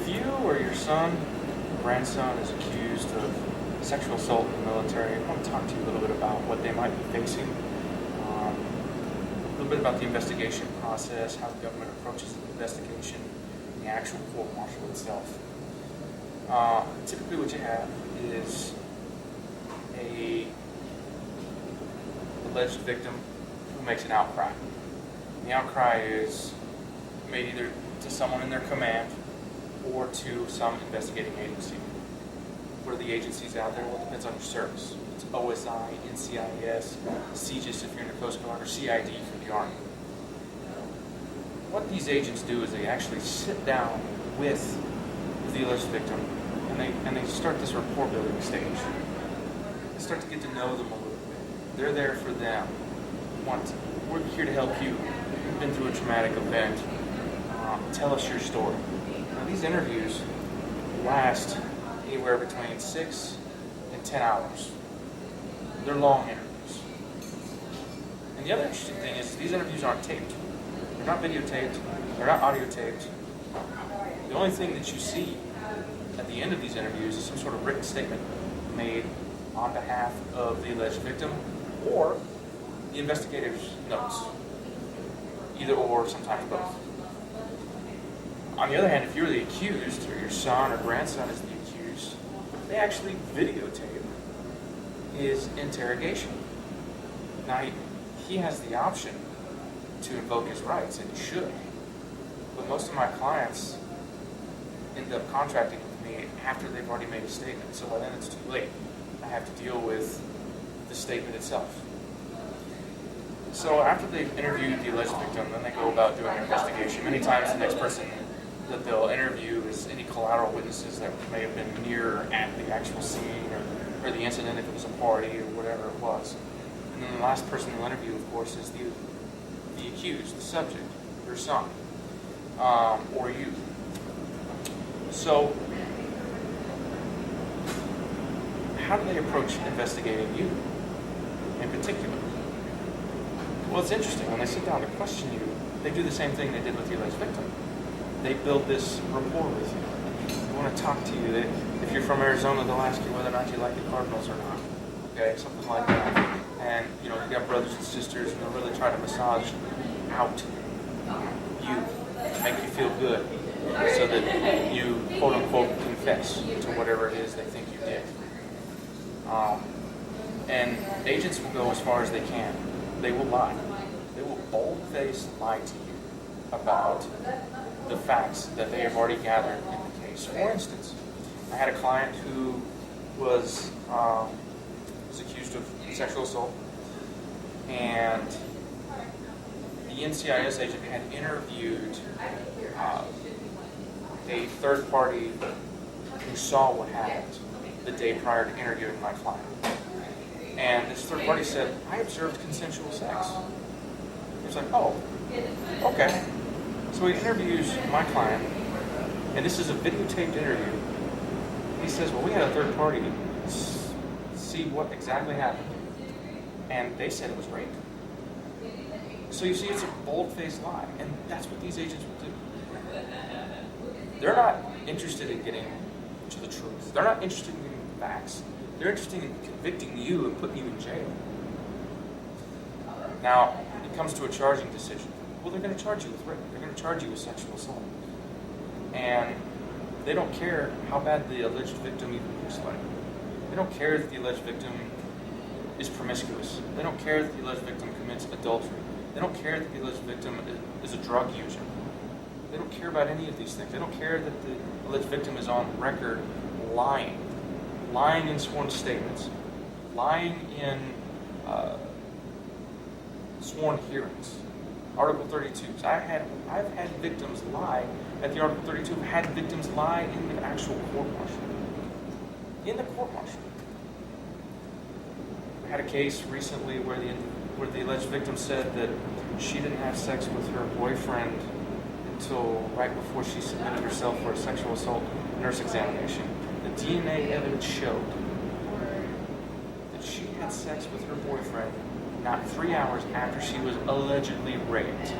If you or your son, grandson is accused of sexual assault in the military, I want to talk to you a little bit about what they might be facing, a little bit about the investigation process, how the government approaches the investigation, and the actual court-martial itself. Typically what you have is a alleged victim who makes an outcry. The outcry is made either to someone in their command or to some investigating agency. What are the agencies out there? Well, it depends on your service. It's OSI, NCIS, CGIS if you're in the Coast Guard, or CID for the Army. What these agents do is they actually sit down with the alleged victim and they start this rapport building stage. They start to get to know them a little bit. They're there for them. We're here to help you. You've been through a traumatic event. Tell us your story. Now, these interviews last anywhere between 6 and 10 hours. They're long interviews. And the other interesting thing is these interviews aren't taped. They're not videotaped. They're not audio taped. The only thing that you see at the end of these interviews is some sort of written statement made on behalf of the alleged victim or the investigator's notes. Either or, sometimes both. On the other hand, if you're the accused, or your son or grandson is the accused, they actually videotape his interrogation. Now, he has the option to invoke his rights, and he should. But most of my clients end up contracting with me after they've already made a statement, so by then it's too late. I have to deal with the statement itself. So after they've interviewed the alleged victim, then they go about doing an investigation. Many times the next person that they'll interview is any collateral witnesses that may have been near or at the actual scene or the incident, if it was a party or whatever it was. And then the last person they'll interview, of course, is the accused, the subject, your son, or you. So how do they approach investigating you in particular? Well, it's interesting. When they sit down to question you, they do the same thing they did with the alleged victim. They build this rapport with you. They want to talk to you. If you're from Arizona, they'll ask you whether or not you like the Cardinals or not. Okay, something like that. And, you've got brothers and sisters, and they'll really try to massage out you, make you feel good, so that you, quote-unquote, confess to whatever it is they think you did. And agents will go as far as they can. They will lie. They will bold-faced lie to you about the facts that they have already gathered in the case. For instance, I had a client who was accused of sexual assault, and the NCIS agent had interviewed a third party who saw what happened the day prior to interviewing my client. And this third party said, I observed consensual sex. He was like, oh, okay. So he interviews my client, and this is a videotaped interview. He says, well, we had a third party see what exactly happened, and they said it was rape. So you see, it's a bold-faced lie, and that's what these agents will do. They're not interested in getting to the truth. They're not interested in getting the facts. They're interested in convicting you and putting you in jail. Now, it comes to a charging decision. Well, they're going to charge you with rape. They're going to charge you with sexual assault. And they don't care how bad the alleged victim even looks like. They don't care that the alleged victim is promiscuous. They don't care that the alleged victim commits adultery. They don't care that the alleged victim is a drug user. They don't care about any of these things. They don't care that the alleged victim is on record lying in sworn statements, lying in sworn hearings. Article 32s. I've had victims lie at the Article 32. I've had victims lie in the actual court-martial. In the court-martial. I had a case recently where the alleged victim said that she didn't have sex with her boyfriend until right before she submitted herself for a sexual assault nurse examination. The DNA evidence showed that she had sex with her boyfriend not 3 hours after she was allegedly raped.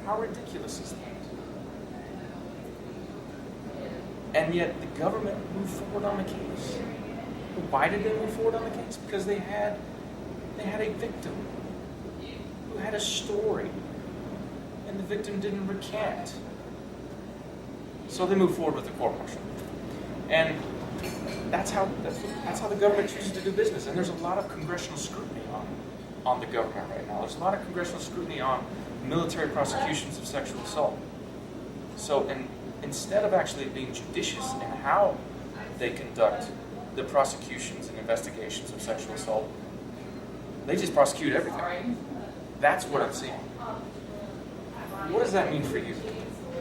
How ridiculous is that? And yet the government moved forward on the case. Why did they move forward on the case? Because they had a victim who had a story, and the victim didn't recant. So they moved forward with the court-martial. And that's how the government chooses to do business. And there's a lot of congressional scrutiny on the government right now. There's a lot of congressional scrutiny on military prosecutions of sexual assault. So instead of actually being judicious in how they conduct the prosecutions and investigations of sexual assault, they just prosecute everything. That's what I'm seeing. What does that mean for you?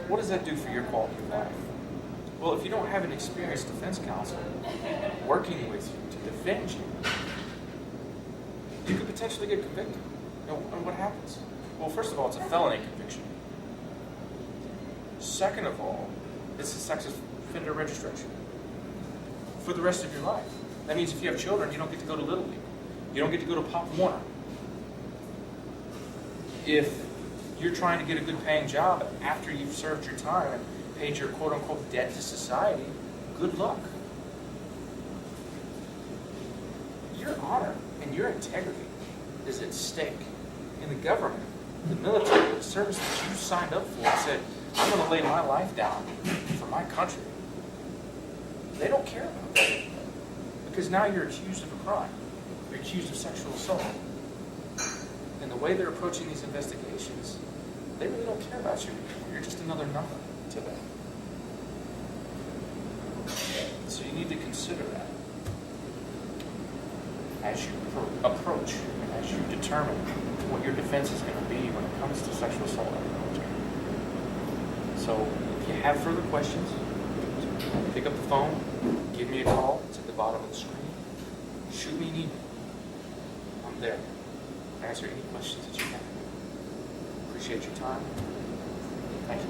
What does that do for your quality of life? Well, if you don't have an experienced defense counsel working with you to defend you, you could potentially get convicted. And what happens? Well, first of all, it's a felony conviction. Second of all, it's a sex offender registration for the rest of your life. That means if you have children, you don't get to go to Little League. You don't get to go to Pop Warner. If you're trying to get a good paying job after you've served your time and paid your quote-unquote debt to society, good luck. Your honor and your integrity is at stake. In the government, the military, the service that you signed up for and said, I'm going to lay my life down for my country. They don't care about that anymore. Because now you're accused of a crime. You're accused of sexual assault. And the way they're approaching these investigations, they really don't care about you anymore. You're just another number to them. So you need to consider that as you approach and as you determine what your defense is going to be when it comes to sexual assault in the military. So if you have further questions, pick up the phone, give me a call. It's at the bottom of the screen. Shoot me an email. I'm there. Answer any questions that you have. Appreciate your time. Thank you.